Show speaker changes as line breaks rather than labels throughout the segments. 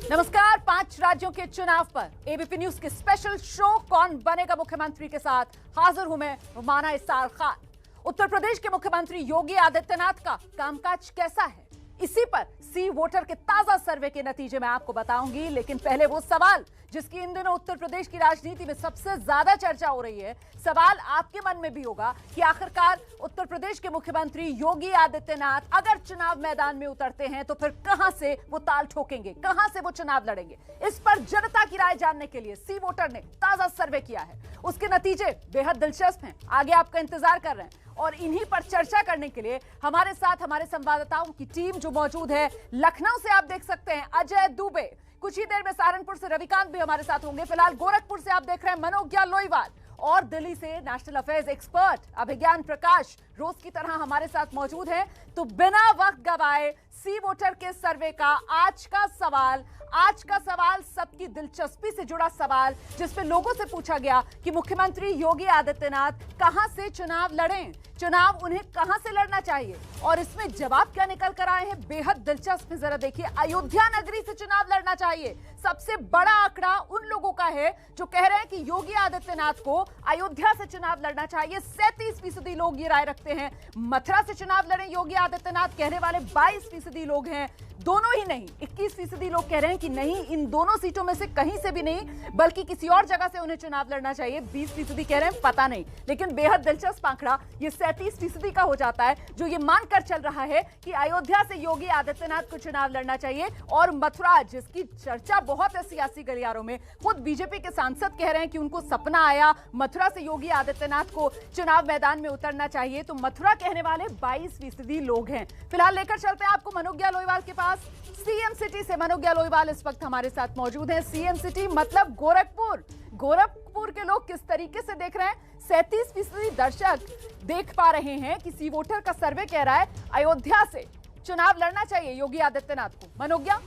नमस्कार। 5 राज्यों के चुनाव पर एबीपी न्यूज के स्पेशल शो कौन बनेगा मुख्यमंत्री के साथ हाजिर हूं मैं रुमाना इसार खान। उत्तर प्रदेश के मुख्यमंत्री योगी आदित्यनाथ का कामकाज कैसा है, इसी पर सी वोटर के ताजा सर्वे के नतीजे मैं आपको बताऊंगी। लेकिन पहले वो सवाल जिसकी इन दिनों उत्तर प्रदेश की राजनीति में सबसे ज्यादा चर्चा हो रही है, सवाल आपके मन में भी होगा कि आखिरकार उत्तर प्रदेश के मुख्यमंत्री योगी आदित्यनाथ अगर चुनाव मैदान में उतरते हैं तो फिर कहां से वो ताल ठोकेंगे, कहां से वो चुनाव लड़ेंगे। इस पर जनता की राय जानने के लिए सी वोटर ने ताजा सर्वे किया है। उसके नतीजे बेहद दिलचस्प हैं, आगे आपका इंतजार कर रहे हैं और इन्हीं पर चर्चा करने के लिए हमारे साथ हमारे संवाददाताओं की टीम जो मौजूद है। लखनऊ से आप देख सकते हैं अजय दुबे, कुछ ही देर में सहारनपुर से रविकांत भी हमारे साथ होंगे। फिलहाल गोरखपुर से आप देख रहे हैं मनोज्ञा लोईवाल और दिल्ली से नेशनल अफेयर्स एक्सपर्ट अभिज्ञान प्रकाश रोज की तरह हमारे साथ मौजूद है। तो बिना वक्त गवाए सी वोटर के सर्वे का आज का सवाल सबकी दिलचस्पी से जुड़ा सवाल, जिसपे लोगों से पूछा गया कि मुख्यमंत्री योगी आदित्यनाथ कहां से चुनाव लड़ें, चुनाव उन्हें कहां से लड़ना चाहिए और इसमें जवाब क्या निकल कर आए हैं बेहद दिलचस्प। जरा देखिए, अयोध्या नगरी से चुनाव लड़ना चाहिए। सबसे बड़ा आंकड़ा उन लोगों का है जो कह रहे हैं कि योगी आदित्यनाथ को अयोध्या से चुनाव लड़ना चाहिए। 37% लोग ये राय रखते हैं। मथुरा से चुनाव लड़ें योगी आदित्यनाथ कहने वाले 22% लोग हैं। दोनों ही नहीं, 21% लोग कह रहे हैं कि नहीं, इन दोनों सीटों में से कहीं से भी नहीं बल्कि किसी और जगह से उन्हें चुनाव लड़ना चाहिए। 20% कह रहे हैं पता नहीं। लेकिन बेहद दिलचस्प आंकड़ा ये 37% का हो जाता है, जो ये मानकर चल रहा है कि अयोध्या से योगी आदित्यनाथ को चुनाव लड़ना चाहिए। और मथुरा, जिसकी चर्चा बहुत है सियासी गलियारों में, खुद बीजेपी के सांसद कह रहे हैं कि उनको सपना आया मथुरा से योगी आदित्यनाथ को चुनाव मैदान में उतरना चाहिए। तो मथुरा कहने वाले 22% लोग हैं। फिलहाल लेकर चलते हैं आपको मनोज्ञा लोईवाल के पास। सीएम सिटी से मनोज्ञा लोईवाल इस वक्त हमारे साथ मौजूद है। सीएम सिटी मतलब गोरखपुर के लोग किस तरीके से देख रहे हैं? 37% दर्शक देख पा रहे हैं कि सी वोटर का सर्वे कह रहा है अयोध्या से चुनाव लड़ना चाहिए योगी आदित्यनाथ को। मनोज्ञा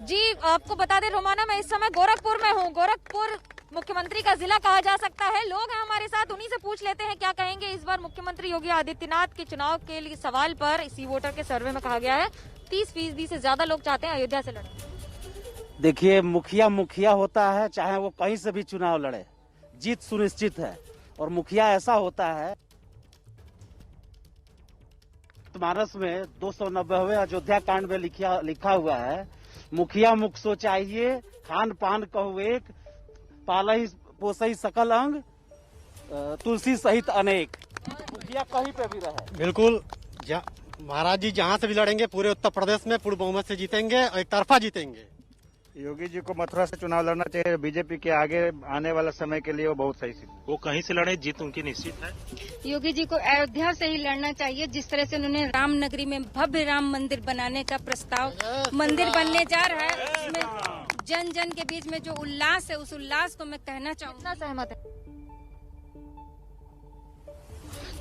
जी, आपको बता दें रोमाना, मैं इस समय गोरखपुर में हूँ। गोरखपुर मुख्यमंत्री का जिला कहा जा सकता है। लोग हैं हमारे साथ, उन्हीं से पूछ लेते हैं क्या कहेंगे इस बार मुख्यमंत्री योगी आदित्यनाथ के चुनाव के लिए। सवाल पर इसी वोटर के सर्वे में कहा गया है 30% से ज्यादा लोग चाहते हैं अयोध्या से लड़े।
देखिए, मुखिया होता है, चाहे वो कहीं से भी चुनाव लड़े, जीत सुनिश्चित है। और मुखिया ऐसा होता है, मानस में 290वें अयोध्या कांड में लिखा हुआ है, मुखिया मुख सो चाहिए, खान पान कहु एक, पालही पोसई सकल अंग, तुलसी सहित अनेक। मुखिया कहीं पे भी रहे।
बिल्कुल महाराज जी जहाँ से भी लड़ेंगे पूरे उत्तर प्रदेश में पूर्ण बहुमत से जीतेंगे और एक तरफा जीतेंगे।
योगी जी को मथुरा से चुनाव लड़ना चाहिए। बीजेपी के आगे आने वाला समय के लिए वो बहुत सही है।
वो कहीं से लड़े, जीत उनकी निश्चित है।
योगी जी को अयोध्या से ही लड़ना चाहिए। जिस तरह से उन्होंने राम नगरी में भव्य राम मंदिर बनाने का प्रस्ताव मंदिर बनने जा रहा है, उसमें जन जन के बीच में जो उल्लास है, उस उल्लास को मैं कहना चाहूँगा।
सहमत है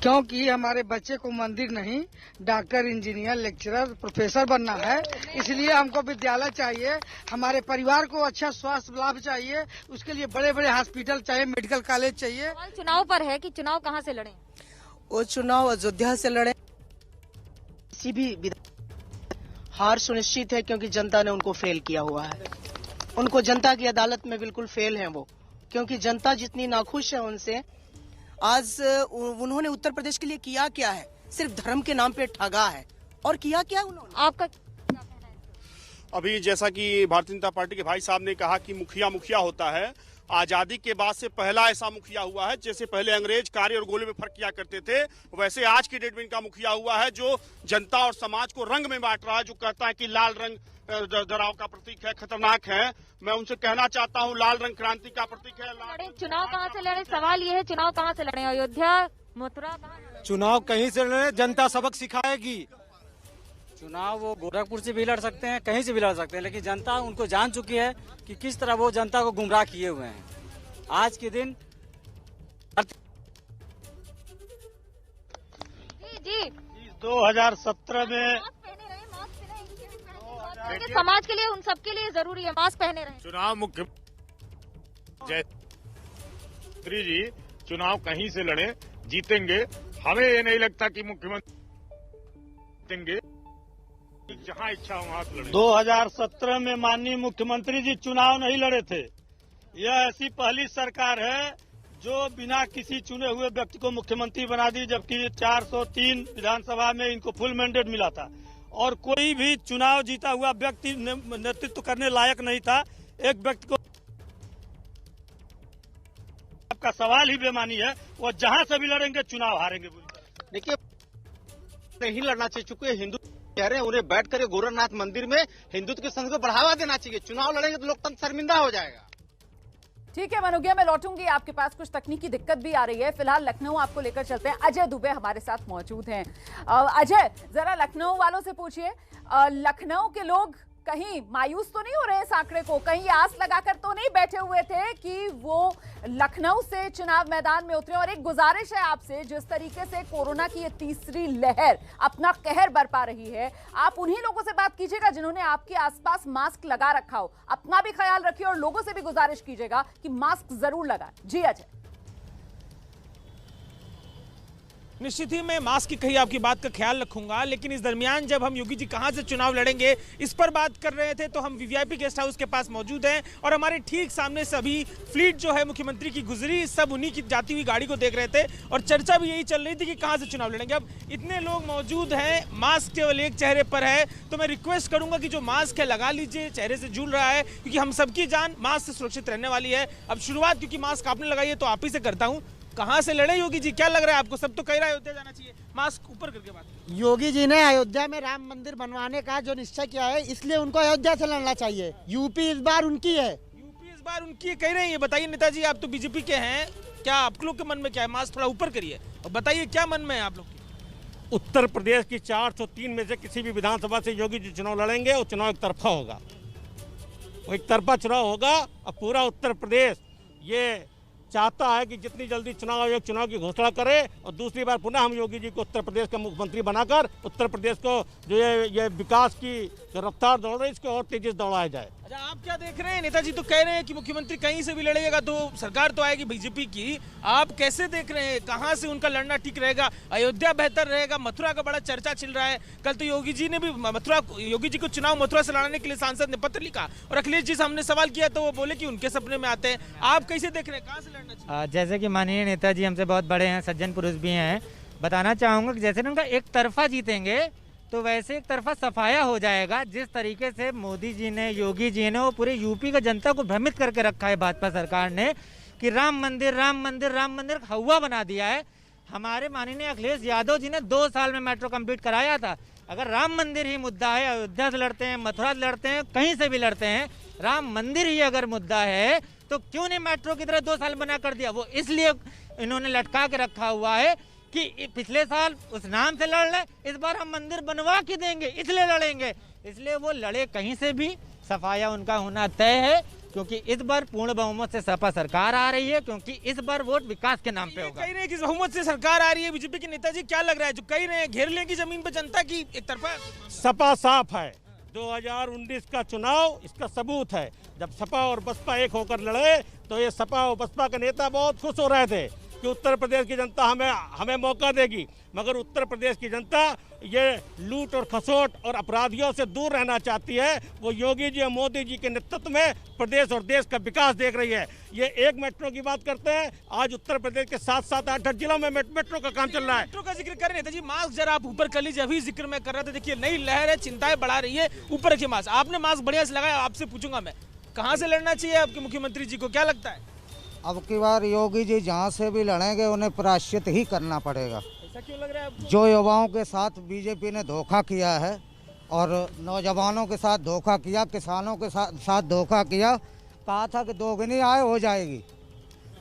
क्योंकि हमारे बच्चे को मंदिर नहीं, डॉक्टर, इंजीनियर, लेक्चरर, प्रोफेसर बनना है। इसलिए हमको विद्यालय चाहिए, हमारे परिवार को अच्छा स्वास्थ्य लाभ चाहिए, उसके लिए बड़े बड़े हॉस्पिटल चाहिए, मेडिकल कॉलेज चाहिए।
चुनाव पर है कि चुनाव कहाँ से लड़े?
वो चुनाव अयोध्या से लड़े। किसी भी हार सुनिश्चित है क्योंकि जनता ने उनको फेल किया हुआ है। उनको जनता की अदालत में बिल्कुल फेल है वो, क्योंकि जनता जितनी नाखुश है उनसे। आज उन्होंने उत्तर प्रदेश के लिए किया क्या है? सिर्फ धर्म के नाम पे ठगा है। और किया क्या उन्होंने?
आपका
अभी जैसा कि भारतीय जनता पार्टी के भाई साहब ने कहा कि मुखिया होता है, आजादी के बाद से पहला ऐसा मुखिया हुआ है। जैसे पहले अंग्रेज कार्य और गोले में फर्क किया करते थे, वैसे आज की डेट में इनका मुखिया हुआ है जो जनता और समाज को रंग में बांट रहा है। जो कहता है कि लाल रंग डराव का प्रतीक है, खतरनाक है, मैं उनसे कहना चाहता हूं लाल रंग क्रांति का प्रतीक है।
चुनाव कहाँ से लड़े? सवाल ये है, चुनाव कहाँ से लड़े? अयोध्या, मथुरा?
चुनाव कहीं से लड़े, जनता सबक सिखाएगी।
चुनाव वो गोरखपुर से भी लड़ सकते हैं, कहीं से भी लड़ सकते हैं, लेकिन जनता उनको जान चुकी है कि किस तरह वो जनता को गुमराह किए हुए हैं। आज के दिन
जी
2017 में
समाज के लिए, उन सबके लिए जरूरी है मास्क पहने रहे।
चुनाव मुख्यमंत्री जी चुनाव कहीं से लड़े, जीतेंगे। हमें ये नहीं लगता कि मुख्यमंत्री जीतेंगे। जहां इच्छा वहां लड़े।
2017 में माननीय मुख्यमंत्री जी चुनाव नहीं लड़े थे। यह ऐसी पहली सरकार है जो बिना किसी चुने हुए व्यक्ति को मुख्यमंत्री बना दी, जबकि 403 विधानसभा में इनको फुल मैंडेट मिला था और कोई भी चुनाव जीता हुआ व्यक्ति नेतृत्व करने लायक नहीं था। एक व्यक्ति को आपका सवाल ही बेमानी है, वो जहां से भी लड़ेंगे चुनाव हारेंगे।
देखिए, नहीं लड़ना चाहिए, चूंकि हिंदू कह रहे हैं उन्हें बैठ कर गोरखनाथ मंदिर में हिंदुत्व के संस्कृति को बढ़ावा देना चाहिए। चुनाव लड़ेंगे तो लोकतंत्र शर्मिंदा हो जाएगा।
ठीक है मनोगिया, मैं लौटूंगी। आपके पास कुछ तकनीकी दिक्कत भी आ रही है। फिलहाल लखनऊ आपको लेकर चलते हैं। अजय दुबे हमारे साथ मौजूद हैं। अजय, जरा लखनऊ वालों से पूछिए, लखनऊ के लोग कहीं मायूस तो नहीं हो रहे इस आंकड़े को? कहीं आस लगाकर तो नहीं बैठे हुए थे कि वो लखनऊ से चुनाव मैदान में उतरे? और एक गुजारिश है आपसे, जिस तरीके से कोरोना की ये तीसरी लहर अपना कहर बरपा रही है, आप उन्हीं लोगों से बात कीजिएगा जिन्होंने आपके आसपास मास्क लगा रखा हो। अपना भी ख्याल रखिए और लोगों से भी गुजारिश कीजिएगा कि मास्क जरूर लगाएं। जी अजय।
निश्चित ही मैं मास्क की कही आपकी बात का ख्याल रखूंगा, लेकिन इस दरमियान जब हम योगी जी कहां से चुनाव लड़ेंगे इस पर बात कर रहे थे तो हम वीवीआईपी गेस्ट हाउस के पास मौजूद हैं और हमारे ठीक सामने सभी फ्लीट जो है मुख्यमंत्री की गुजरी, सब उन्हीं की जाती हुई गाड़ी को देख रहे थे और चर्चा भी यही चल रही थी कि कहां से चुनाव लड़ेंगे। अब इतने लोग मौजूद हैं, मास्क केवल एक चेहरे पर है, तो मैं रिक्वेस्ट करूंगा कि जो मास्क है लगा लीजिए, चेहरे से झूल रहा है, क्योंकि हम सबकी जान मास्क से सुरक्षित रहने वाली है। अब शुरुआत, क्योंकि मास्क आपने लगाई है तो आप ही से करता हूं, कहां से लड़े योगी जी? क्या लग रहा है आपको? सब तो कह रहा है अयोध्या जाना चाहिए। मास्क ऊपर करके बात।
योगी जी ने अयोध्या में राम मंदिर बनवाने का जो निश्चय किया है, इसलिए उनको अयोध्या से लड़ना चाहिए। यूपी इस बार उनकी है।
यूपी इस बार उनकी कह रहे हैं। ये बताइए नेताजी, आप तो बीजेपी के हैं, क्या आप लोग के मन में क्या है? मास्क थोड़ा ऊपर करिए और बताइए क्या मन में है आप लोग की?
उत्तर प्रदेश की 403 में से किसी भी विधानसभा से योगी जी चुनाव लड़ेंगे और चुनाव एक तरफा होगा। वो एक तरफा चुनाव होगा और पूरा उत्तर प्रदेश ये चाहता है कि जितनी जल्दी चुनाव आयोग चुनाव की घोषणा करे और दूसरी बार पुनः हम योगी जी को उत्तर प्रदेश का मुख्यमंत्री बनाकर उत्तर प्रदेश को जो ये विकास की रफ्तार दौड़ रही है इसको और तेजी से दौड़ाया जाए।
अच्छा, आप क्या देख रहे हैं? नेताजी तो कह रहे हैं कि मुख्यमंत्री कहीं से भी लड़ेगा तो सरकार तो आएगी बीजेपी की। आप कैसे देख रहे हैं, कहां से उनका लड़ना ठीक रहेगा? अयोध्या बेहतर रहेगा? मथुरा का बड़ा चर्चा चल रहा है। कल तो योगी जी ने भी योगी जी को चुनाव मथुरा से लड़ाने के लिए सांसद ने पत्र लिखा और अखिलेश जी से हमने सवाल किया तो वो बोले कि उनके सपने में आते हैं। आप कैसे देख रहे हैं, कहां से लड़ना चाहिए?
जैसे कि माननीय नेताजी हमसे बहुत बड़े हैं, सज्जन पुरुष भी हैं, बताना चाहूंगा कि जैसे उनका एक तरफा जीतेंगे तो वैसे एक तरफा सफाया हो जाएगा। जिस तरीके से मोदी जी ने, योगी जी ने, वो पूरे यूपी का जनता को भ्रमित करके रखा है भाजपा सरकार ने कि राम मंदिर राम मंदिर राम मंदिर हवा बना दिया है। हमारे माननीय अखिलेश यादव जी ने 2 साल में मेट्रो कंप्लीट कराया था। अगर राम मंदिर ही मुद्दा है, अयोध्या से लड़ते हैं, मथुरा से लड़ते हैं, कहीं से भी लड़ते हैं, राम मंदिर ही अगर मुद्दा है तो क्यों नहीं मेट्रो की तरह 2 साल बना कर दिया? वो इसलिए इन्होंने लटका के रखा हुआ है कि पिछले साल उस नाम से लड़ लें, इस बार हम मंदिर बनवा के देंगे इसलिए लड़ेंगे। इसलिए वो लड़े कहीं से भी, सफाया उनका होना तय है, क्योंकि इस बार पूर्ण बहुमत से सपा सरकार आ रही है, क्योंकि इस बार वोट विकास के नाम पे होगा।
कह रहे हैं कि बहुमत से सरकार आ रही है बीजेपी के नेताजी, क्या लग रहा है जो कह रहे हैं घेर लेंगी जमीन पे जनता की एक तरफा?
सपा साफ है। 2019 का चुनाव इसका सबूत है। जब सपा और बसपा एक होकर लड़े तो ये सपा और बसपा के नेता बहुत खुश हो रहे थे कि उत्तर प्रदेश की जनता हमें मौका देगी, मगर उत्तर प्रदेश की जनता ये लूट और खसोट और अपराधियों से दूर रहना चाहती है। वो योगी जी और मोदी जी के नेतृत्व में प्रदेश और देश का विकास देख रही है। ये एक मेट्रो की बात करते हैं, आज उत्तर प्रदेश के 7-7, 8 जिलों में मेट्रो का काम चल रहा है।
मेट्रो का जिक्र कर रहे थे जी, मास्क जरा आप ऊपर कर लीजिए, अभी जिक्र में कर रहा था। देखिए नई लहर है, चिंताएं बढ़ा रही है, ऊपर रखिए मास्क। आपने मास्क बढ़िया से लगाया, आपसे पूछूंगा मैं, कहाँ से लड़ना चाहिए आपके मुख्यमंत्री जी को, क्या लगता है?
अब की बार योगी जी जहाँ से भी लड़ेंगे उन्हें प्रायश्चित ही करना पड़ेगा।
ऐसा क्यों लग रहा है आपको?
जो युवाओं के साथ बीजेपी ने धोखा किया है और नौजवानों के साथ धोखा किया, किसानों के साथ धोखा किया, कहा था कि दोगुनी आय हो जाएगी।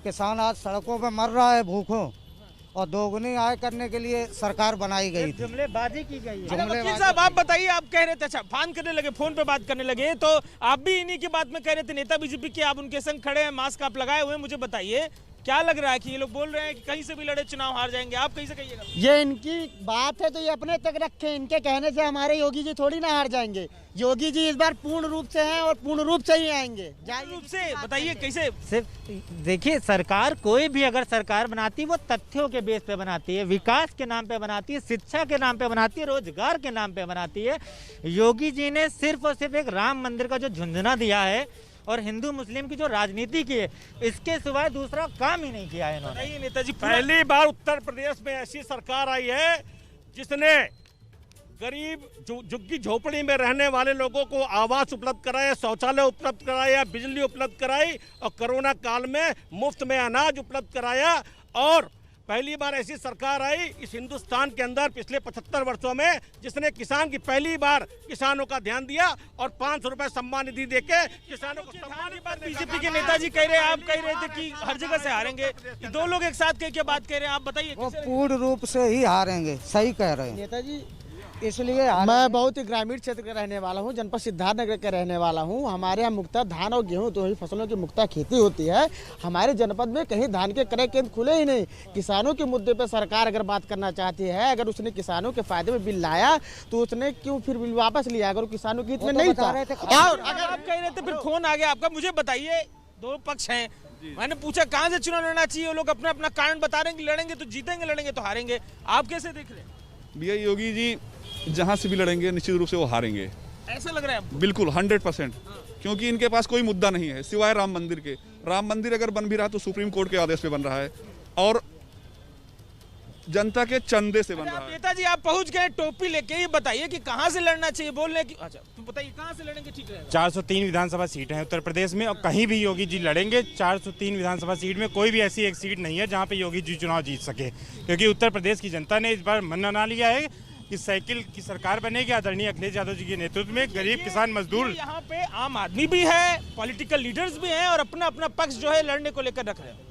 किसान आज सड़कों पे मर रहा है भूखों, और दोगुनी आय करने के लिए सरकार बनाई गई थी।
जुमलेबाजी की गई है।
वकील साहब आप बताइए, आप कह रहे थे, अच्छा फान करने लगे, फोन पे बात करने लगे, तो आप भी इन्हीं की बात में कह रहे थे, नेता बीजेपी के आप उनके संग खड़े हैं, मास्क आप लगाए हुए हैं, मुझे बताइए क्या लग रहा है कि ये लोग बोल रहे हैं कि कहीं से भी लड़े चुनाव हार जाएंगे, आप कहीं से कहिएगा?
ये इनकी बात है तो ये अपने तक रखे, इनके कहने से हमारे योगी जी थोड़ी ना हार जाएंगे। योगी जी इस बार पूर्ण रूप से हैं और पूर्ण रूप से ही आएंगे।
रूप से बताइए कैसे?
सिर्फ देखिए, सरकार कोई भी अगर सरकार बनाती है वो तथ्यों के बेस पे बनाती है, विकास के नाम पे बनाती है, शिक्षा के नाम पे बनाती है, रोजगार के नाम पे बनाती है। योगी जी ने सिर्फ और सिर्फ एक राम मंदिर का जो झुंझुना दिया है और हिंदू मुस्लिम की जो राजनीति की है, इसके सिवाय दूसरा काम ही नहीं किया है इन्होंने।
नेताजी,
पहली बार उत्तर प्रदेश में ऐसी सरकार आई है जिसने गरीब झुग्गी झोपड़ी में रहने वाले लोगों को आवास उपलब्ध कराया, शौचालय उपलब्ध कराया, बिजली उपलब्ध कराई और कोरोना काल में मुफ्त में अनाज उपलब्ध कराया। और पहली बार ऐसी सरकार आई इस हिंदुस्तान के अंदर पिछले 75 वर्षों में जिसने किसान की पहली बार किसानों का ध्यान दिया और 500 रुपए सम्मान निधि देके किसानों को सम्मान।
बीजेपी के नेताजी कह रहे हैं, आप कह रहे थे कि हर जगह से हारेंगे, ये दो लोग एक साथ कह के बात कह रहे हैं, आप बताइए।
वो पूर्ण रूप से ही हारेंगे, सही कह रहे हैं
नेताजी। इसलिए मैं बहुत ही ग्रामीण क्षेत्र का रहने वाला हूँ, जनपद सिद्धार्थनगर का रहने वाला हूँ। हमारे यहाँ मुख्यतः धान और गेहूँ दो ही फसलों की मुख्यतः खेती होती है। हमारे जनपद में कहीं धान के क्रय केंद्र खुले ही नहीं। किसानों के मुद्दे पर सरकार अगर बात करना चाहती है, अगर उसने किसानों के फायदे में बिल लाया तो उसने क्यों फिर बिल वापस लिया अगर किसानों की इतने नहीं था।
और अगर आप कह रहे थे फिर फोन आ गया आपका, मुझे बताइए, दो पक्ष हैं, मैंने पूछा कहाँ से चुनाव लड़ना चाहिए, वो लोग अपना अपना कारण बता रहे हैं कि लड़ेंगे तो जीतेंगे, लड़ेंगे तो हारेंगे। आप कैसे देख रहे हैं?
भैया योगी जी जहां से भी लड़ेंगे निश्चित रूप से वो हारेंगे,
ऐसा लग रहा है?
बिल्कुल 100%, क्योंकि इनके पास कोई मुद्दा नहीं है सिवाय राम मंदिर के। राम मंदिर अगर बन भी रहा तो सुप्रीम कोर्ट के आदेश पे बन रहा है और जनता के चंदे से बन रहा है।
नेताजी आप पहुंच गए टोपी लेके, ये बताइए कि कहां से लड़ना चाहिए, बोलने की। अच्छा तो बताइए कहां से लड़ेंगे ठीक रहेगा?
403 विधानसभा सीट हैं उत्तर प्रदेश में और कहीं भी योगी जी लड़ेंगे। 403 विधानसभा सीट में कोई भी ऐसी एक सीट नहीं है जहां पे योगी जी चुनाव जीत सके, क्योंकि उत्तर प्रदेश की जनता ने इस बार मन बना लिया है कि साइकिल की सरकार बनेगी आदरणीय अखिलेश यादव जी के नेतृत्व में। गरीब किसान मजदूर,
यहाँ पे आम आदमी भी है, पॉलिटिकल लीडर्स भी हैं और अपना अपना पक्ष जो है लड़ने को लेकर रख रहे हैं।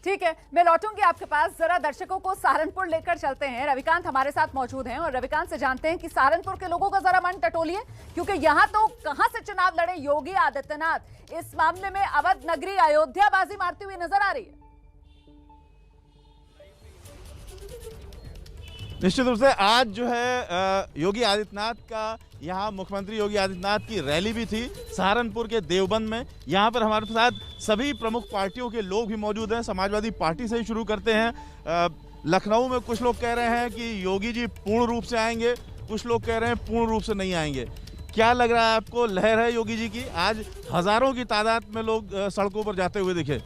ठीक है, मैं लौटूंगी आपके पास। जरा दर्शकों को सहारनपुर लेकर चलते हैं। रविकांत हमारे साथ मौजूद हैं और रविकांत से जानते हैं कि सहारनपुर के लोगों का जरा मन टटोलिए, क्योंकि यहाँ तो कहां से चुनाव लड़े योगी आदित्यनाथ, इस मामले में अवध नगरी अयोध्या बाजी मारती हुई नजर आ रही है।
निश्चित रूप से आज जो है योगी आदित्यनाथ का यहाँ मुख्यमंत्री योगी आदित्यनाथ की रैली भी थी सहारनपुर के देवबंद में। यहाँ पर हमारे साथ सभी प्रमुख पार्टियों के लोग भी मौजूद हैं। समाजवादी पार्टी से ही शुरू करते हैं। लखनऊ में कुछ लोग कह रहे हैं कि योगी जी पूर्ण रूप से आएंगे, कुछ लोग कह रहे हैं पूर्ण रूप से नहीं आएंगे। क्या लग रहा है आपको, लहर है योगी जी की? आज हजारों की तादाद में लोग सड़कों पर जाते हुए दिखे।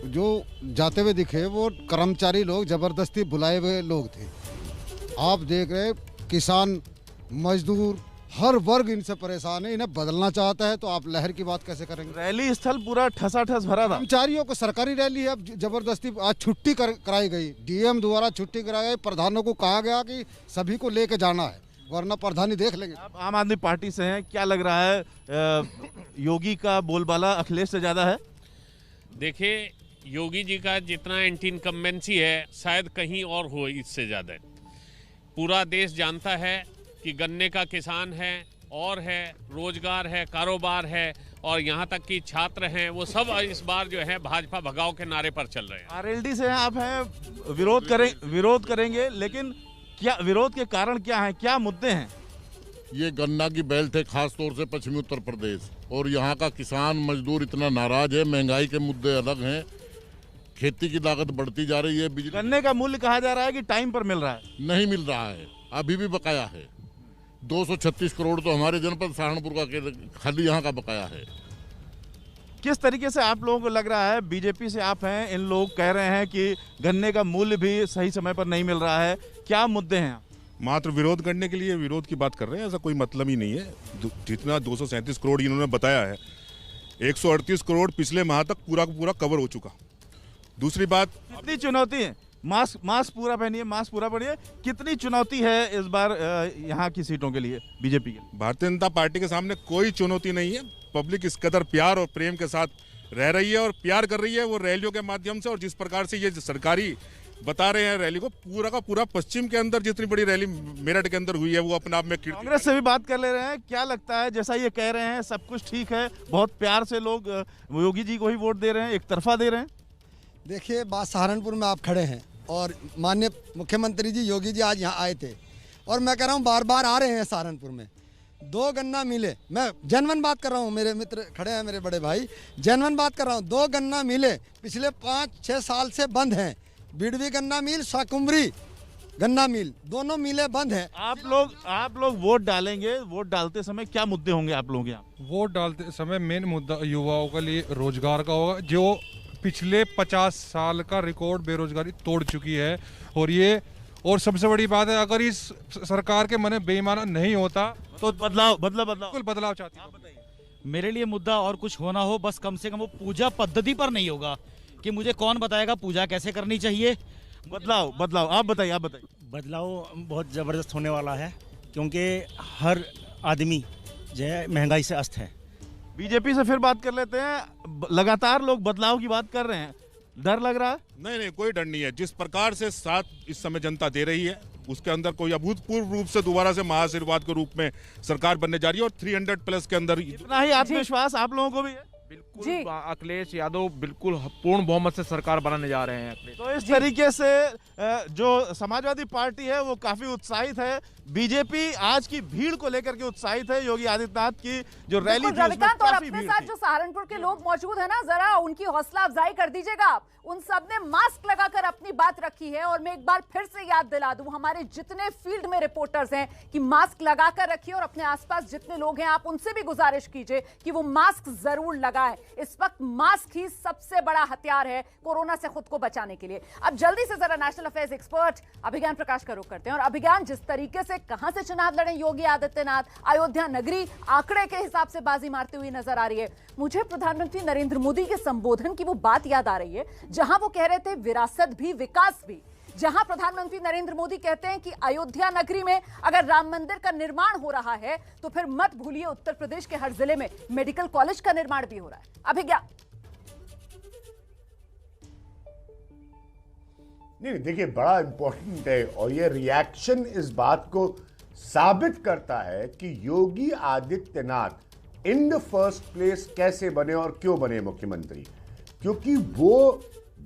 जो जाते हुए दिखे वो कर्मचारी लोग, जबरदस्ती बुलाए हुए लोग थे। आप देख रहे किसान मजदूर हर वर्ग इनसे परेशान है, इन्हें बदलना चाहता है, तो आप लहर की बात कैसे करेंगे?
रैली स्थल पूरा ठसाठस भरा था।
कर्मचारियों को सरकारी रैली है, अब जबरदस्ती आज छुट्टी कराई गई, डीएम द्वारा छुट्टी कराई गई। प्रधानों को कहा गया कि सभी को लेके जाना है, वरना प्रधानी देख लेंगे।
आप आम आदमी पार्टी से हैं, क्या लग रहा है योगी का बोलबाला अखिलेश से ज्यादा है?
देखिए, योगी जी का जितना एंटी इनकम्बेंसी है शायद कहीं और हो इससे ज्यादा। पूरा देश जानता है कि गन्ने का किसान है और है, रोजगार है, कारोबार है और यहाँ तक कि छात्र हैं, वो सब इस बार जो है भाजपा भगाओ के नारे पर चल रहे हैं।
आरएलडी से आप हैं, विरोध करेंगे, लेकिन क्या विरोध के कारण क्या है, क्या मुद्दे हैं?
ये गन्ना की बेल्ट है, खास तौर से पश्चिमी उत्तर प्रदेश, और यहाँ का किसान मजदूर इतना नाराज है। महंगाई के मुद्दे अलग हैं, खेती की लागत बढ़ती जा रही है। बिजली,
गन्ने का मूल्य कहा जा रहा है कि टाइम पर मिल रहा है,
नहीं मिल रहा है, अभी भी बकाया है। 236 करोड़ तो हमारे जनपद सहारनपुर का खाली यहाँ का बकाया है।
किस तरीके से आप लोगों को लग रहा है, बीजेपी से आप हैं, इन लोग कह रहे हैं कि गन्ने का मूल्य भी सही समय पर नहीं मिल रहा है, क्या मुद्दे हैं?
मात्र विरोध करने के लिए विरोध की बात कर रहे हैं, ऐसा कोई मतलब ही नहीं है। जितना 237 करोड़ इन्होंने बताया है, 138 करोड़ पिछले माह तक पूरा का पूरा कवर हो चुका। दूसरी बात,
कितनी चुनौती है? मास्क पूरा पहनिए, मास्क पूरा पहनिए। कितनी चुनौती है इस बार यहाँ की सीटों के लिए बीजेपी के?
भारतीय जनता पार्टी के सामने कोई चुनौती नहीं है। पब्लिक इस कदर प्यार और प्रेम के साथ रह रही है और प्यार कर रही है वो रैलियों के माध्यम से। और जिस प्रकार से ये सरकारी बता रहे हैं रैली को, पूरा का पूरा पश्चिम के अंदर जितनी बड़ी रैली मेरठ के अंदर हुई है वो अपने आप में।
कांग्रेस से भी बात कर ले रहे हैं, क्या लगता है? जैसा ये कह रहे हैं सब कुछ ठीक है, बहुत प्यार से लोग योगी जी को ही वोट दे रहे हैं, एक तरफा दे रहे हैं।
देखिए, बात सहारनपुर में आप खड़े हैं और माननीय मुख्यमंत्री जी योगी जी आज यहाँ आए थे और मैं कह रहा हूँ बार बार आ रहे हैं सहारनपुर में। 2 गन्ना मिले, मैं जनवन बात कर रहा हूँ, मेरे मित्र खड़े हैं, मेरे बड़े भाई, जनवन बात कर रहा हूँ। 2 गन्ना मिले पिछले 5-6 साल से बंद हैं। बिड़वी गन्ना मिल, शाकुम्भरी गन्ना मिल, दोनों मिलें बंद हैं।
आप लोग वोट डालेंगे, वोट डालते समय क्या मुद्दे होंगे आप लोगों के यहाँ?
वोट डालते समय मेन मुद्दा युवाओं के लिए रोजगार का होगा, जो पिछले 50 साल का रिकॉर्ड बेरोजगारी तोड़ चुकी है। और सबसे बड़ी बात है, अगर इस सरकार के मन में बेईमाना नहीं होता तो बदलाव चाहती हूँ।
मेरे लिए मुद्दा और कुछ होना हो, बस कम से कम वो पूजा पद्धति पर नहीं होगा कि मुझे कौन बताएगा पूजा कैसे करनी चाहिए।
बदलाव आप बताइए।
बदलाव बहुत ज़बरदस्त होने वाला है, क्योंकि हर आदमी जो है महंगाई से अस्त है।
बीजेपी से फिर बात कर लेते हैं। लगातार लोग बदलाव की बात कर रहे हैं, डर लग रहा है?
नहीं, कोई डर नहीं है। जिस प्रकार से साथ इस समय जनता दे रही है, उसके अंदर कोई अभूतपूर्व रूप से दोबारा से महाआशीर्वाद के रूप में सरकार बनने जा रही है और 300 प्लस के अंदर
इतना ही आत्मविश्वास आप लोगों को भी है?
बिल्कुल, अखिलेश यादव बिल्कुल पूर्ण बहुमत से सरकार बनाने जा रहे हैं।
तो इस तरीके से जो समाजवादी पार्टी है वो काफी उत्साहित है। बीजेपी आज की भीड़ को लेकर के उत्साहित है। योगी आदित्यनाथ की जो रैली थी उसमें
और
काफी
अपने
भीड़
साथ
थी।
जो सहारनपुर के लोग मौजूद है ना, जरा उनकी हौसला अफजाई कर दीजिएगा आप। उन सब ने मास्क लगाकर अपनी बात रखी है और मैं एक बार फिर से याद दिला दूं हमारे जितने फील्ड में रिपोर्टर्स हैं कि मास्क लगाकर रखिए और अपने आसपास जितने लोग हैं आप उनसे भी गुजारिश कीजिए कि वो मास्क जरूर लगाएं। इस वक्त मास्क ही सबसे बड़ा हथियार है कोरोना से खुद को बचाने के लिए। अब जल्दी से जरा नेशनल अफेयर्स एक्सपर्ट अभिज्ञान प्रकाश का रुख करते हैं। और अभिज्ञान, जिस तरीके से कहां से चुनाव लड़े योगी आदित्यनाथ, अयोध्या नगरी आंकड़े के हिसाब से बाजी मारते हुए नजर आ रही है। मुझे प्रधानमंत्री नरेंद्र मोदी के संबोधन की वो बात याद आ रही है जहां वो कह रहे थे विरासत भी विकास भी, जहां प्रधानमंत्री नरेंद्र मोदी कहते हैं कि अयोध्या नगरी में अगर राम मंदिर का निर्माण हो रहा है तो फिर मत भूलिए उत्तर प्रदेश के हर जिले में मेडिकल कॉलेज का निर्माण भी हो रहा है। अभिज्ञान।
नहीं, देखिए, बड़ा इंपॉर्टेंट है और ये रिएक्शन इस बात को साबित करता है कि Yogi Adityanath in the first place कैसे बने और क्यों बने मुख्यमंत्री, क्योंकि वो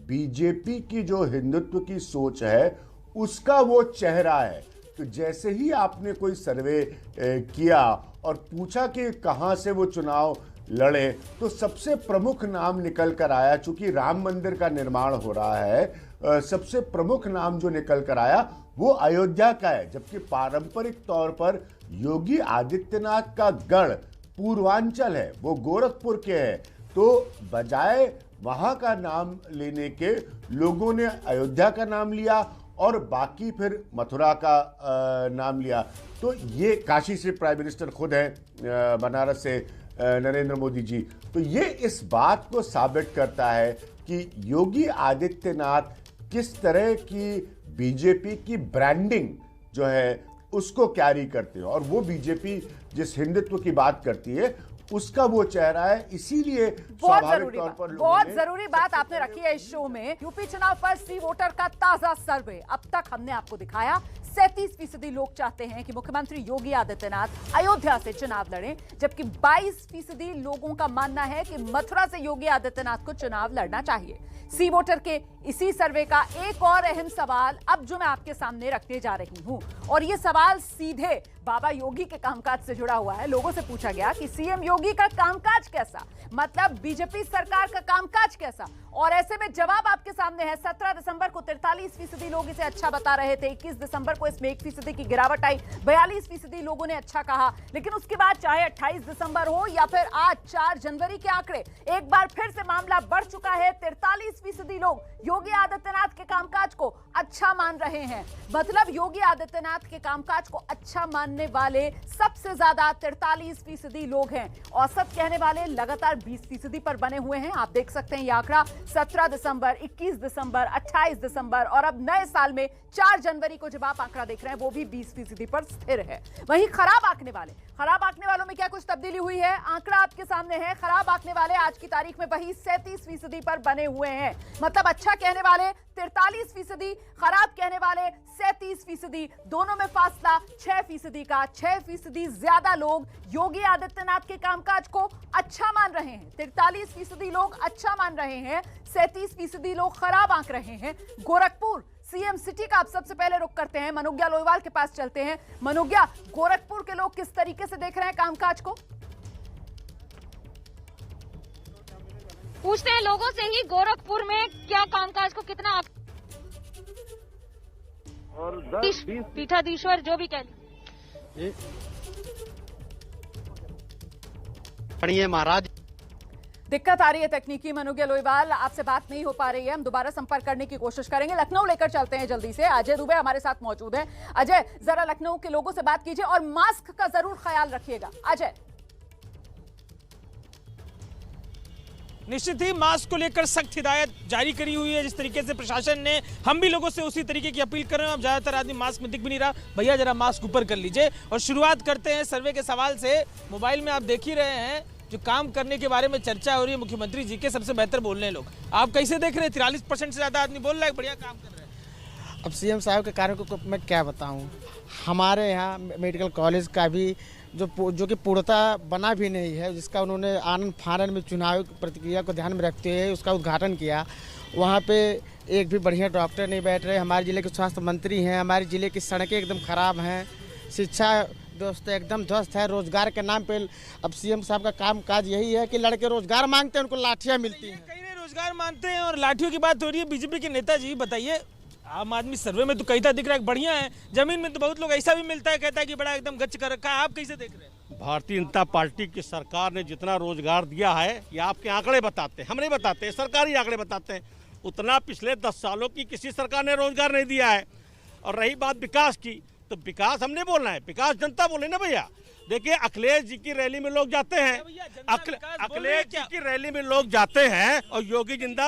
बीजेपी की जो हिंदुत्व की सोच है उसका वो चेहरा है। तो जैसे ही आपने कोई सर्वे किया और पूछा कि कहां से वो चुनाव लड़े, तो सबसे प्रमुख नाम निकल कर आया। चूंकि राम मंदिर का निर्माण हो रहा है, सबसे प्रमुख नाम जो निकल कर आया वो अयोध्या का है, जबकि पारंपरिक तौर पर योगी आदित्यनाथ का गढ़ पूर्वांचल है, वो गोरखपुर के है। तो बजाय वहां का नाम लेने के लोगों ने अयोध्या का नाम लिया और बाकी फिर मथुरा का नाम लिया। तो ये काशी से प्राइम मिनिस्टर खुद है, बनारस से नरेंद्र मोदी जी। तो ये इस बात को साबित करता है कि योगी आदित्यनाथ किस तरह की बीजेपी की ब्रांडिंग जो है उसको कैरी करते हैं और वो बीजेपी जिस हिंदुत्व की बात करती है उसका वो चेहरा है। इसीलिए
बहुत जरूरी बात आपने रखी है इस शो में। यूपी चुनाव पर सी वोटर का ताजा सर्वे अब तक हमने आपको दिखाया। 37% लोग चाहते हैं कि मुख्यमंत्री योगी आदित्यनाथ अयोध्या से चुनाव लड़ें, जबकि 22% लोगों का मानना है कि मथुरा से योगी आदित्यनाथ को चुनाव लड़ना चाहिए। सी वोटर के इसी सर्वे का एक और अहम सवाल अब जो मैं आपके सामने रखने जा रही हूं, और ये सवाल सीधे बाबा योगी के कामकाज से जुड़ा हुआ है। लोगों से पूछा गया कि सीएम योगी का कामकाज कैसा, मतलब बीजेपी सरकार का कामकाज कैसा, और ऐसे में जवाब आपके सामने है। 17 दिसंबर को 43% लोग इसे अच्छा बता रहे थे, 21 दिसंबर को इसमें 1% की गिरावट आई, 42% लोगों ने अच्छा कहा। लेकिन उसके बाद चाहे 28 दिसंबर हो या फिर आज 4 जनवरी के आंकड़े, एक बार फिर से मामला बढ़ चुका है। 43% लोग योगी आदित्यनाथ के कामकाज को अच्छा मान रहे हैं। मतलब योगी आदित्यनाथ के कामकाज को अच्छा मानने वाले सबसे ज्यादा 43% लोग हैं। औसत कहने वाले लगातार 20% पर बने हुए हैं। आप देख सकते हैं ये आंकड़ा 17 दिसंबर, 21 दिसंबर, 28 दिसंबर और अब नए साल में 4 जनवरी को जब आप आंकड़ा देख रहे हैं वो भी 20% पर स्थिर है। वहीं खराब खराब आंकने वालों में क्या कुछ तब्दीली हुई है? आंकड़ा आपके सामने है। खराब आंकने वाले आज की तारीख में वही 37% पर बने हुए हैं। मतलब अच्छा कहने वाले 43%, खराब कहने वाले 37%, दोनों में फासला 6% का। 6% ज्यादा लोग योगी आदित्यनाथ के कामकाज को अच्छा मान रहे हैं। 43% लोग अच्छा मान रहे हैं, 37% लोग खराब आंक रहे हैं। गोरखपुर सीएम सिटी का आप सबसे पहले रुख करते हैं, मनोज्ञा लोईवाल के पास चलते हैं। मनोज्ञा, गोरखपुर के लोग किस तरीके से देख रहे हैं कामकाज को?
पूछते हैं लोगों से ही, गोरखपुर में क्या कामकाज को कितना और पीठाधीश्वर जो भी कह
लीजिए महाराज।
दिक्कत आ रही है तकनीकी। मनोज्ञा लोईवाल, आपसे बात नहीं हो पा रही है, हम दोबारा संपर्क करने की कोशिश करेंगे। लखनऊ लेकर चलते हैं जल्दी से। अजय दुबे हमारे साथ मौजूद है। अजय, जरा लखनऊ के लोगों से बात कीजिए और मास्क का जरूर ख्याल रखिएगा। अजय।
निश्चित ही मास्क को लेकर सख्त हिदायत जारी करी हुई है, जिस तरीके से प्रशासन ने, हम भी लोगों से उसी तरीके की अपील कर रहे हैं। अब ज्यादातर आदमी मास्क में दिख भी नहीं रहा। भैया जरा मास्क ऊपर कर लीजिए और शुरुआत करते हैं सर्वे के सवाल से। मोबाइल में आप देख ही रहे हैं जो काम करने के बारे में चर्चा हो रही है, मुख्यमंत्री जी के सबसे बेहतर बोल रहे हैं लोग। आप कैसे देख रहे हैं? 43% से ज्यादा आदमी बोल रहा है बढ़िया काम कर रहे हैं।
अब सीएम साहब के कार्यों को मैं क्या बताऊं। हमारे यहाँ मेडिकल कॉलेज का भी जो कि पूर्णतः बना भी नहीं है, जिसका उन्होंने आनंद फानन में चुनाव प्रक्रिया को ध्यान में रखते हुए उसका उद्घाटन किया, वहाँ पे एक भी बढ़िया डॉक्टर नहीं बैठ रहे। हमारे ज़िले के स्वास्थ्य मंत्री हैं, हमारे ज़िले की सड़कें एकदम ख़राब हैं, शिक्षा व्यवस्था एकदम ध्वस्त है। रोजगार के नाम पे अब सीएम साहब का काम काज यही है कि लड़के रोजगार मांगते हैं, उनको लाठियाँ मिलती हैं।
कई रोजगार मानते हैं और लाठियों की बात हो रही है। बीजेपी के नेताजी बताइए, आम आदमी सर्वे में तो कहता दिख रहा है बढ़िया है, जमीन में तो बहुत लोग ऐसा भी मिलता है कहता है कि बड़ा एकदम गच्च कर रखा है। आप कैसे देख रहे हैं?
भारतीय जनता पार्टी की सरकार ने जितना रोजगार दिया है, ये आपके आंकड़े बताते हैं, हम नहीं बताते, सरकारी आंकड़े बताते हैं। उतना पिछले 10 सालों की किसी सरकार ने रोजगार नहीं दिया है। और रही बात विकास की, तो विकास हमने बोलना है, विकास जनता बोले ना भैया। देखिए अखिलेश जी की रैली में लोग जाते हैं, अखिलेश जी की रैली में लोग जाते हैं और योगी जिंदा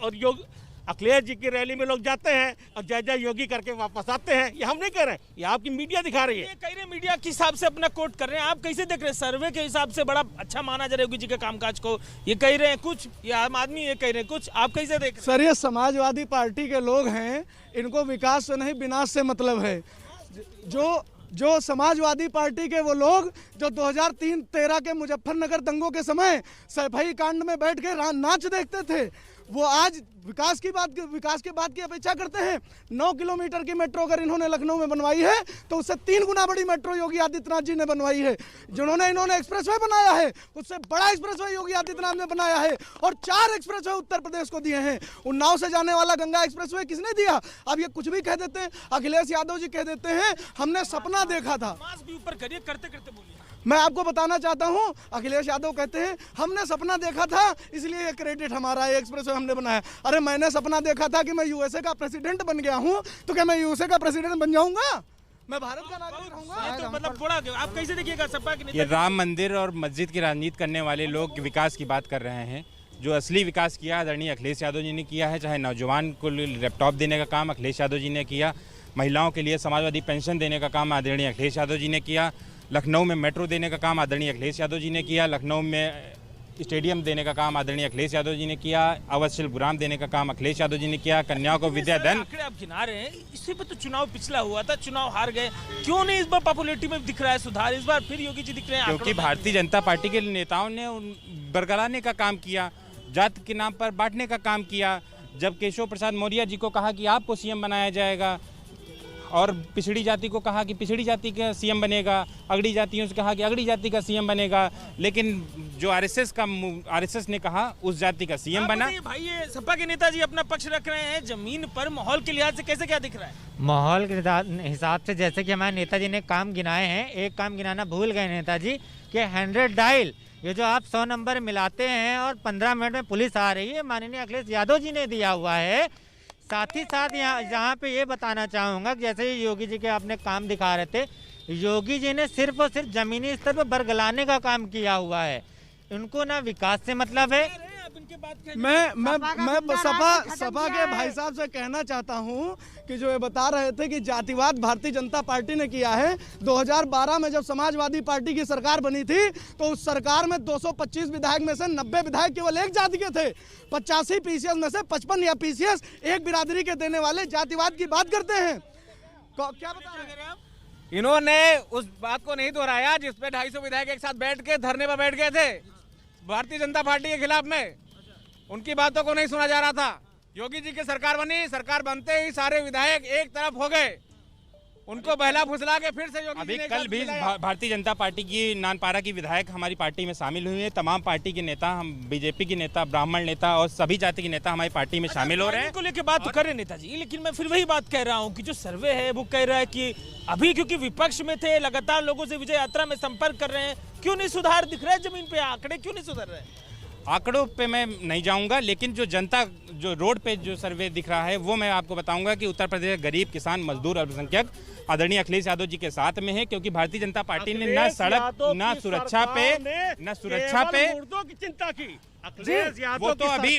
और अखिलेश जी की रैली में लोग जाते हैं और जय जय योगी करके वापस आते हैं। ये हम नहीं कह रहे हैं, ये आपकी मीडिया दिखा रही है।
कह रहे मीडिया के हिसाब से अपना कोट कर रहे हैं। आप कैसे देख रहे हैं? सर्वे के हिसाब से बड़ा अच्छा माना जा रहा है योगी जी के कामकाज को, ये कह रहे हैं कुछ, ये आम आदमी ये कह रहे हैं कुछ। आप कैसे देख रहे हैं?
सर, ये समाजवादी पार्टी के लोग हैं, इनको विकास से नहीं विनाश से मतलब है। जो समाजवादी पार्टी के वो लोग जो 2003-13 के मुजफ्फरनगर दंगों के समय सैफई कांड में बैठ के नाच देखते थे, वो आज विकास की बात की अपेक्षा करते हैं। 9 किलोमीटर की मेट्रो अगर इन्होंने लखनऊ में बनवाई है तो उससे 3 गुना बड़ी मेट्रो योगी आदित्यनाथ जी ने बनवाई है। जिन्होंने इन्होंने एक्सप्रेसवे बनाया है उससे बड़ा एक्सप्रेसवे योगी आदित्यनाथ ने बनाया है और 4 एक्सप्रेसवे उत्तर प्रदेश को दिए हैं। उन्नाव से जाने वाला गंगा एक्सप्रेसवे किसने दिया? अब ये कुछ भी कह देते हैं। अखिलेश यादव जी कह देते हैं हमने सपना देखा था।
मास्क भी ऊपर करिए, करते करते बोलिए।
मैं आपको बताना चाहता हूं, अखिलेश यादव कहते हैं हमने सपना देखा था इसलिए ये क्रेडिट हमारा है, एक्सप्रेसवे हमने बनाया। अरे मैंने सपना देखा था कि मैं यूएसए का प्रेसिडेंट बन गया हूं, तो क्या मैं यूएसए का प्रेसिडेंट बन जाऊंगा? मैं भारत का नागरिक रहूंगा।
तो मतलब थोड़ा आप कैसे देखिएगा सपा के?
ये राम मंदिर और मस्जिद की राजनीति करने वाले लोग विकास की बात कर रहे हैं। जो असली विकास किया आदरणीय अखिलेश यादव जी ने किया है। चाहे नौजवान को लैपटॉप देने का काम अखिलेश यादव जी ने किया, महिलाओं के लिए समाजवादी पेंशन देने का काम आदरणीय अखिलेश यादव जी ने किया, लखनऊ में मेट्रो देने का काम आदरणीय अखिलेश यादव जी ने किया, लखनऊ में स्टेडियम देने का काम आदरणीय अखिलेश यादव जी ने किया, अवध शिल्पग्राम देने का काम अखिलेश यादव जी ने किया, कन्याओं को विद्याधन।
आंकड़े आप गिना रहे हैं, इसी पे तो चुनाव पिछला हुआ था, चुनाव हार गए। क्यों नहीं इस बार पॉपुलैरिटी में दिख रहा है सुधार? इस बार फिर योगी जी दिख रहे हैं।
क्योंकि भारतीय जनता पार्टी के नेताओं ने बरगलाने का काम किया, जात के नाम पर बांटने का काम किया। जब केशव प्रसाद मौर्य जी को कहा कि आपको सीएम बनाया जाएगा और पिछड़ी जाति को कहा कि पिछड़ी जाति का सीएम बनेगा, अगड़ी जातियों से कहा कि अगड़ी जाति का सीएम बनेगा, लेकिन जो आरएसएस ने कहा उस जाति का सीएम बना।
भाई ये सपा के नेताजी अपना पक्ष रख रहे हैं, जमीन पर माहौल के लिहाज से कैसे क्या दिख रहा है?
माहौल के हिसाब से जैसे कि हमारे नेताजी ने काम गिनाए हैं, एक काम गिनाना भूल गए नेताजी कि 100 डायल, ये जो आप 100 नंबर मिलाते हैं और 15 मिनट में पुलिस आ रही है, माननीय अखिलेश यादव जी ने दिया हुआ है। साथ ही साथ यहाँ पे ये बताना चाहूँगा जैसे योगी जी के आपने काम दिखा रहे थे, योगी जी ने सिर्फ और सिर्फ जमीनी स्तर पर बरगलाने का काम किया हुआ है। उनको ना विकास से मतलब है।
मैं सपा के भाई साहब से कहना चाहता हूं कि जो ये बता रहे थे कि जातिवाद भारतीय जनता पार्टी ने किया है। 2012 में जब समाजवादी पार्टी की सरकार बनी थी तो उस सरकार में 225 विधायक में से 90 विधायक केवल एक जाति के थे। 85 पीसीएस में से 55 या पीसीएस एक बिरादरी के देने वाले जातिवाद की बात करते हैं। क्या बता रहे हैं आप?
इन्होंने उस बात को नहीं दोहराया जिसपे 250 विधायक एक साथ बैठ के धरने पर बैठ गए थे भारतीय जनता पार्टी के खिलाफ में। उनकी बातों को नहीं सुना जा रहा था। योगी जी की सरकार बनी, सरकार बनते ही सारे विधायक एक तरफ हो गए, उनको बहला फुसला के फिर से योगी
अभी
जी ने
कल भी भारतीय जनता पार्टी की नानपारा की विधायक हमारी पार्टी में शामिल हुई हैं। तमाम पार्टी के नेता, हम बीजेपी के नेता, ब्राह्मण नेता और सभी जाति के नेता हमारी पार्टी में शामिल हो रहे हैं।
को लेकर बात तो करें नेताजी, लेकिन मैं फिर वही बात कह रहा हूँ कि जो सर्वे है वो कह रहा है कि अभी क्योंकि विपक्ष में थे, लगातार लोगों से विजय यात्रा में संपर्क कर रहे हैं, क्यों नहीं सुधार दिख रहा है जमीन पे? आंकड़े क्यों नहीं सुधर रहे?
आंकड़ों पे मैं नहीं जाऊंगा, लेकिन जो जनता जो रोड पे जो सर्वे दिख रहा है वो मैं आपको बताऊंगा कि उत्तर प्रदेश गरीब, किसान, मजदूर, अल्पसंख्यक आदरणीय अखिलेश यादव जी के साथ में है। क्योंकि भारतीय जनता पार्टी ने न सड़क, न सुरक्षा पे
मुर्दों की चिंता की।
वो तो अभी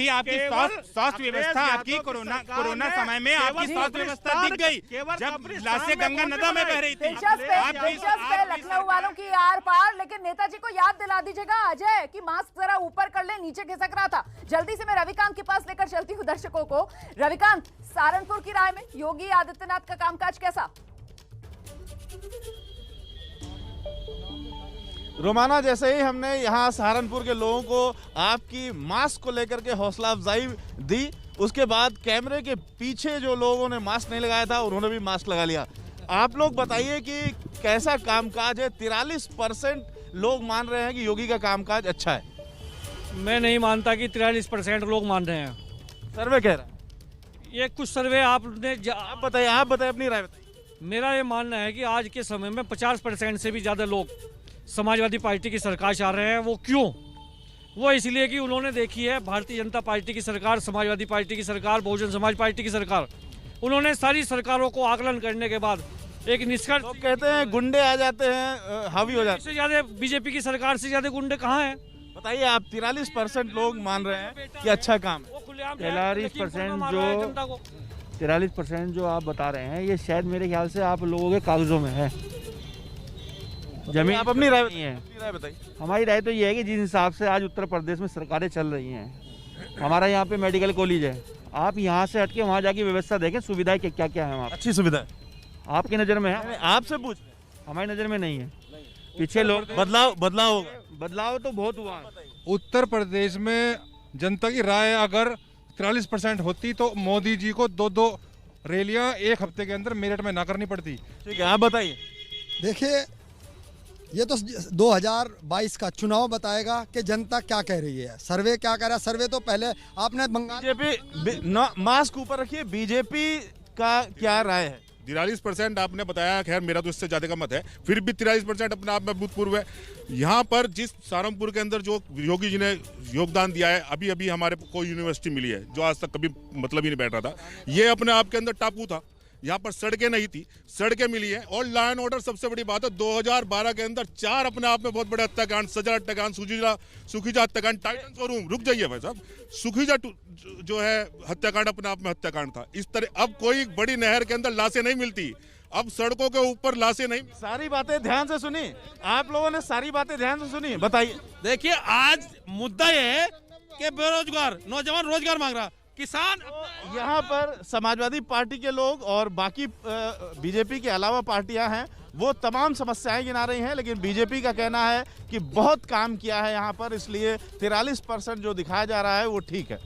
आपकी स्वास्थ्य व्यवस्था, आपकी कोरोना समय में आपकी स्वास्थ्य व्यवस्था दिख गई जब लाशें गंगा नदी में बह रही थी।
लखनऊ वालों की आर पार। लेकिन नेताजी को याद दिला दीजिएगा अजय कि मास्क जरा ऊपर कर ले, नीचे खिसक रहा था। जल्दी से मैं रविकांत के पास लेकर चलती हूँ दर्शकों को। रविकांत, सहारनपुर की राय में योगी आदित्यनाथ का कामकाज कैसा?
रोमाना, जैसे ही हमने यहाँ सहारनपुर के लोगों को आपकी मास्क को लेकर के हौसला अफजाई दी, उसके बाद कैमरे के पीछे जो लोगों ने मास्क नहीं लगाया था उन्होंने भी मास्क लगा लिया। आप लोग बताइए कि कैसा कामकाज है? 43% लोग मान रहे हैं कि योगी का कामकाज अच्छा है।
मैं नहीं मानता कि 43% लोग मान रहे हैं।
सर्वे कह रहा है।
ये कुछ सर्वे आपने
आप बताइए अपनी राय बताइए।
मेरा ये मानना है कि आज के समय में 50% से भी ज़्यादा लोग समाजवादी पार्टी की सरकार चाह रहे हैं। वो क्यों? वो इसलिए कि उन्होंने देखी है भारतीय जनता पार्टी की सरकार, समाजवादी पार्टी की सरकार, बहुजन समाज पार्टी की सरकार। उन्होंने सारी सरकारों को आकलन करने के बाद एक निष्कर्ष
कहते हैं गुंडे आ जाते हैं, हावी हो जाते हैं।
इससे ज़्यादा बीजेपी की सरकार से ज़्यादा गुंडे कहाँ हैं?
बताइए आप। 43% लोग मान रहे हैं कि अच्छा काम है।
43% जो आप बता रहे हैं ये शायद मेरे ख्याल से आप लोगों के कागजों में है।
जमीन आप अपनी राय बताइए।
हमारी राय तो ये है कि जिस हिसाब से आज उत्तर प्रदेश में सरकारें चल रही हैं, हमारा यहाँ पे मेडिकल कॉलेज है, आप यहाँ से हटके वहाँ जाके व्यवस्था देखें, सुविधाएं क्या क्या है वहाँ।
अच्छी सुविधा
आपकी नज़र में है?
आपसे पूछ,
हमारी नज़र में नहीं है। पीछे लोग बदलाव तो बहुत हुआ है।
उत्तर प्रदेश में जनता की राय अगर 43% होती तो मोदी जी को 2 रैलियां एक हफ्ते के अंदर मेरठ में ना करनी पड़ती।
ठीक है, आप बताइए।
देखिए, ये तो 2022 का चुनाव बताएगा कि जनता क्या कह रही है। सर्वे क्या कह रहा है? सर्वे तो पहले आपने
बीजेपी मास्क ऊपर रखिए, बीजेपी का क्या राय है?
43% आपने बताया, खैर मेरा तो इससे ज्यादा का मत है, फिर भी 43% अपने आप में अभूतपूर्व है। यहाँ पर जिस सहारनपुर के अंदर जो योगी जी ने योगदान दिया है, अभी अभी हमारे को यूनिवर्सिटी मिली है जो आज तक कभी मतलब ही नहीं बैठ रहा था। ये अपने आप के अंदर टापू था, यहाँ पर सड़कें नहीं थी, सड़कें मिली है। और लॉ एंड ऑर्डर सबसे बड़ी बात है, 2012 के अंदर 4 अपने आप में बहुत बड़े हत्याकांड, सजा हत्याकांड, सुखीजा हत्याकांड, टाइटन शोरूम, रुक जाइए भाई साहब, सुखीजा जो है हत्याकांड अपने आप में हत्याकांड था। इस तरह अब कोई बड़ी नहर के अंदर लाशें नहीं मिलती, अब सड़कों के ऊपर लाशें नहीं।
सारी बातें ध्यान से सुनी, आप लोगों ने सारी बातें ध्यान से सुनी। बताइए।
देखिए, आज मुद्दा ये है कि बेरोजगार नौजवान रोजगार मांग रहा, किसान।
यहाँ पर समाजवादी पार्टी के लोग और बाकी बीजेपी के अलावा पार्टियां हैं, वो तमाम समस्याएं गिना रही हैं, लेकिन बीजेपी का कहना है कि बहुत काम किया है यहाँ पर, इसलिए 43% जो दिखाया जा रहा है वो ठीक है।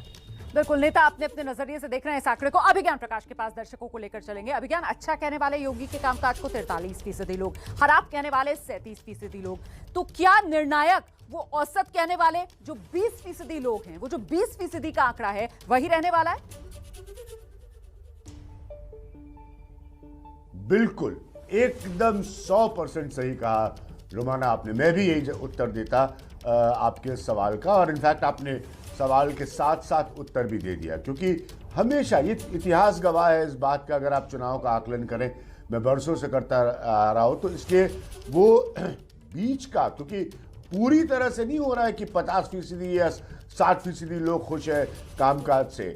बिल्कुल, नेता अपने अपने नजरिए से देख रहे हैं इस आंकड़े को। अभिज्ञान प्रकाश के पास दर्शकों को लेकर चलेंगे। अभिज्ञान, अच्छा कहने वाले योगी के कामकाज को 43% लोग, खराब कहने वाले 37% लोग, तो क्या निर्णायक वो औसत कहने वाले जो 20% लोग हैं, वो जो 20% का आंकड़ा है वही रहने वाला है?
बिल्कुल, एकदम 100% सही कहा रुमाना आपने। मैं भी यही उत्तर देता आपके सवाल का, और इनफैक्ट आपने सवाल के साथ साथ उत्तर भी दे दिया, क्योंकि हमेशा ये इतिहास गवाह है इस बात का। अगर आप चुनाव का आकलन करें, मैं बरसों से करता आ रहा हूँ, तो इसलिए वो बीच का, क्योंकि पूरी तरह से नहीं हो रहा है कि 50% या 60% लोग खुश हैं कामकाज से,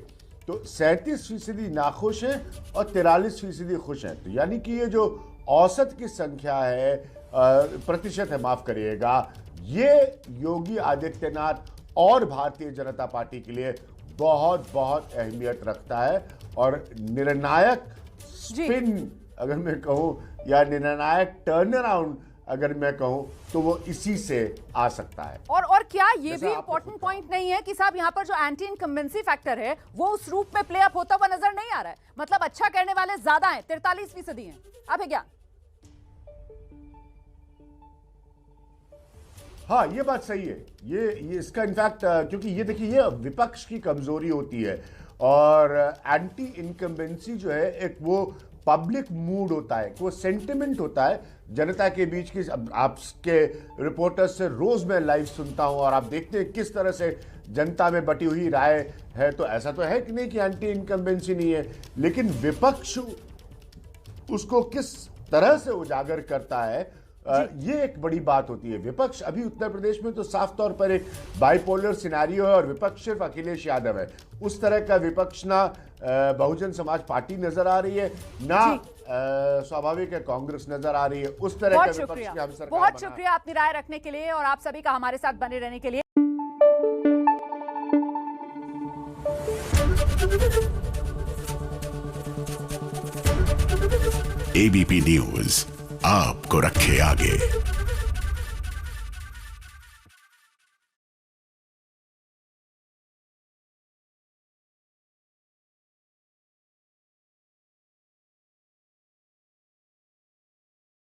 तो 37% नाखुश हैं और 43% खुश हैं। तो यानी कि ये जो औसत की संख्या है, प्रतिशत है, माफ करिएगा, ये योगी आदित्यनाथ और भारतीय जनता पार्टी के लिए बहुत बहुत अहमियत रखता है। और निर्णायक स्पिन अगर मैं कहूं या निर्णायक टर्न अराउंड अगर मैं कहूं तो वो इसी से आ सकता है।
और क्या ये भी इंपॉर्टेंट पॉइंट नहीं है कि साहब यहाँ पर जो एंटी इनकम्बेंसी फैक्टर है वो उस रूप में प्ले अप होता हुआ नजर नहीं आ रहा है? मतलब अच्छा करने वाले ज्यादा हैं, 43% हैं। अब क्या?
हाँ, ये बात सही है। ये इसका इनफैक्ट क्योंकि ये देखिए, ये विपक्ष की कमजोरी होती है और एंटी इनकम्बेंसी जो है एक वो पब्लिक मूड होता है, वो सेंटिमेंट होता है जनता के बीच की। आपके रिपोर्टर्स से रोज मैं लाइव सुनता हूं और आप देखते हैं किस तरह से जनता में बटी हुई राय है। तो ऐसा तो है कि नहीं कि एंटी इनकम्बेंसी नहीं है, लेकिन विपक्ष उसको किस तरह से उजागर करता है, ये एक बड़ी बात होती है। विपक्ष अभी उत्तर प्रदेश में तो साफ तौर पर एक बाइपोलर सिनेरियो है और विपक्ष सिर्फ अखिलेश यादव है। उस तरह का विपक्ष ना बहुजन समाज पार्टी नजर आ रही है, ना स्वाभाविक है कांग्रेस नजर आ रही है। उस तरह का विपक्ष की हम सरकार
बहुत शुक्रिया अपनी राय रखने के लिए और आप सभी का हमारे साथ बने रहने के लिए।
एबीपी न्यूज आपको रखे आगे।